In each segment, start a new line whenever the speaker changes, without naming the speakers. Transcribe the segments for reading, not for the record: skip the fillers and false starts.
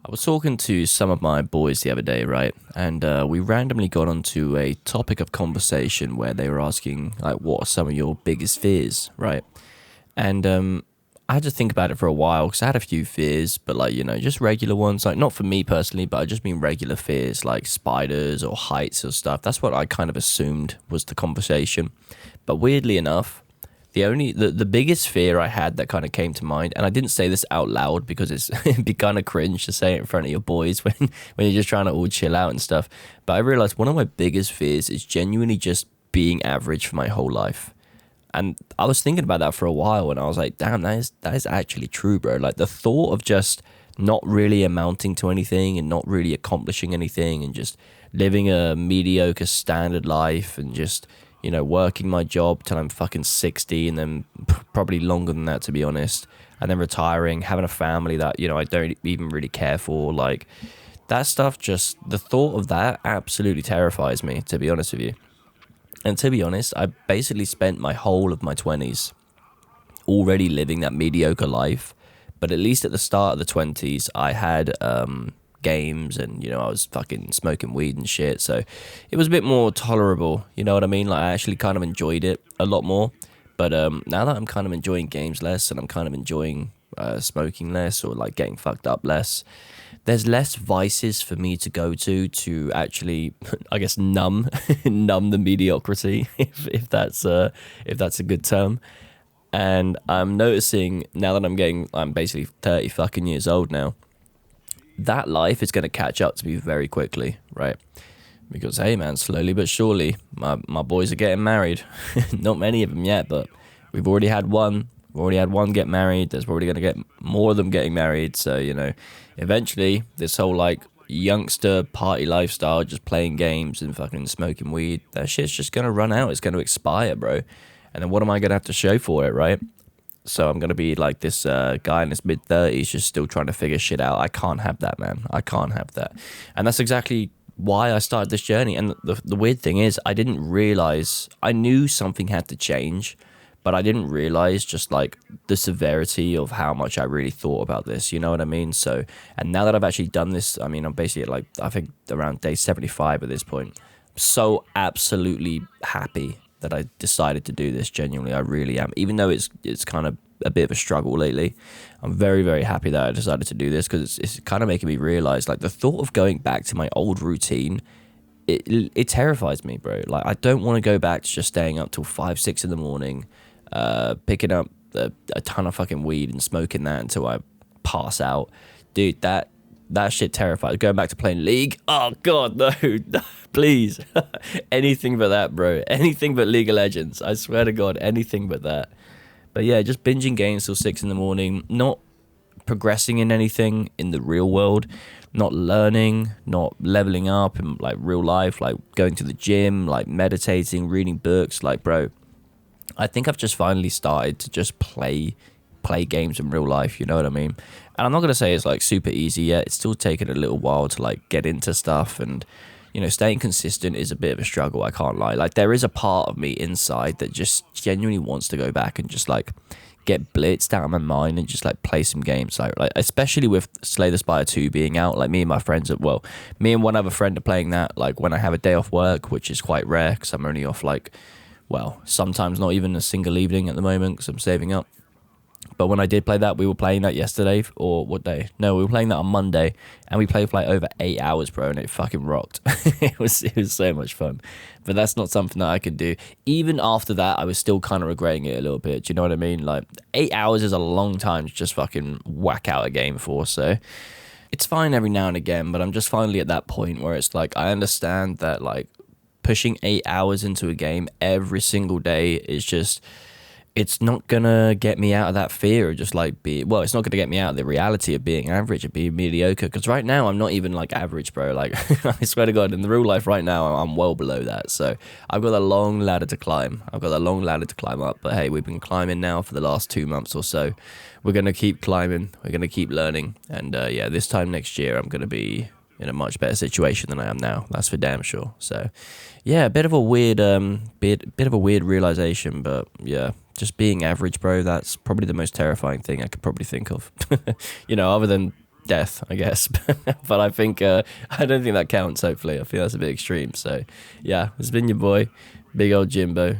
I was talking to some of my boys the other day, right? And we randomly got onto a topic of conversation where they were asking, like, what are some of your biggest fears, right? And I had to think about it for a while because I had a few fears, but like, just regular ones. Like, not for me personally, but I just mean regular fears like spiders or heights or stuff. That's what I kind of assumed was the conversation. But weirdly enough, the biggest fear I had that kind of came to mind, and I didn't say this out loud because it'd be kind of cringe to say it in front of your boys when you're just trying to all chill out and stuff. But I realized one of my biggest fears is genuinely just being average for my whole life. And I was thinking about that for a while, and I was like, damn, that is actually true, bro. Like the thought of just not really amounting to anything and not really accomplishing anything and just living a mediocre standard life and just working my job till I'm fucking 60 and then probably longer than that, to be honest. And then retiring, having a family that, I don't even really care for. Like, that stuff just, the thought of that absolutely terrifies me, to be honest with you. And to be honest, I basically spent my whole of my 20s already living that mediocre life. But at least at the start of the 20s, I had games and I was fucking smoking weed and shit, so it was a bit more tolerable, you know what I mean? Like I actually kind of enjoyed it a lot more. But now that I'm kind of enjoying games less and I'm kind of enjoying smoking less or like getting fucked up less, there's less vices for me to go to actually I guess numb numb the mediocrity, if that's a good term. And I'm noticing now that I'm basically 30 fucking years old now, that life is going to catch up to me very quickly, right? Because, hey, man, slowly but surely, my boys are getting married. Not many of them yet, but we've already had one. We've already had one get married. There's probably going to get more of them getting married. So, eventually, this whole, like, youngster party lifestyle, just playing games and fucking smoking weed, that shit's just going to run out. It's going to expire, bro. And then what am I going to have to show for it, right? So I'm going to be like this guy in his mid-30s just still trying to figure shit out. I can't have that, man. I can't have that. And that's exactly why I started this journey. And the weird thing is I didn't realize, I knew something had to change, but I didn't realize just like the severity of how much I really thought about this. You know what I mean? So, and now that I've actually done this, I mean, I'm basically like, I think around day 75 at this point. So absolutely happy that I decided to do this. Genuinely, I really am. Even though it's kind of a bit of a struggle lately, I'm very, very happy that I decided to do this because it's kind of making me realize, like, the thought of going back to my old routine, it terrifies me, bro. Like, I don't want to go back to just staying up till 5, 6 in the morning, picking up a ton of fucking weed and smoking that until I pass out. Dude, that shit terrifies. Going back to playing League, oh god, no, please. Anything but that, bro. Anything but League of Legends. I swear to god, anything but that. But yeah, just binging games till 6 in the morning, not progressing in anything in the real world, not learning, not leveling up in like real life, like going to the gym, like meditating, reading books. Like, bro, I think I've just finally started to just play games in real life, you know what I mean? And I'm not going to say it's like super easy yet. It's still taking a little while to like get into stuff, and staying consistent is a bit of a struggle, I can't lie. Like, there is a part of me inside that just genuinely wants to go back and just like get blitzed out of my mind and just like play some games, like especially with Slay the Spire 2 being out. Like, me and one other friend are playing that like when I have a day off work, which is quite rare because I'm only off like, well, sometimes not even a single evening at the moment because I'm saving up. But when I did play that, we were playing that yesterday, or what day? No, we were playing that on Monday, and we played for like over 8 hours, bro, and it fucking rocked. It was so much fun. But that's not something that I could do. Even after that, I was still kind of regretting it a little bit. Do you know what I mean? Like, 8 hours is a long time to just fucking whack out a game for, so it's fine every now and again, but I'm just finally at that point where it's like, I understand that like pushing 8 hours into a game every single day is just, it's not gonna get me out of that fear of just like it's not gonna get me out of the reality of being average, of being mediocre. Because right now I'm not even like average, bro. Like, I swear to God, in the real life right now I'm well below that. So I've got a long ladder to climb. Up. But hey, we've been climbing now for the last 2 months or so. We're gonna keep climbing. We're gonna keep learning. And yeah, this time next year I'm gonna be in a much better situation than I am now. That's for damn sure. So yeah, a bit of a weird realization, but yeah. Just being average, bro, that's probably the most terrifying thing I could probably think of. Other than death, I guess. But I think I don't think that counts. Hopefully, I think that's a bit extreme. So yeah, it's been your boy, big old Jimbo,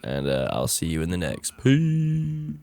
and I'll see you in the next. Peace.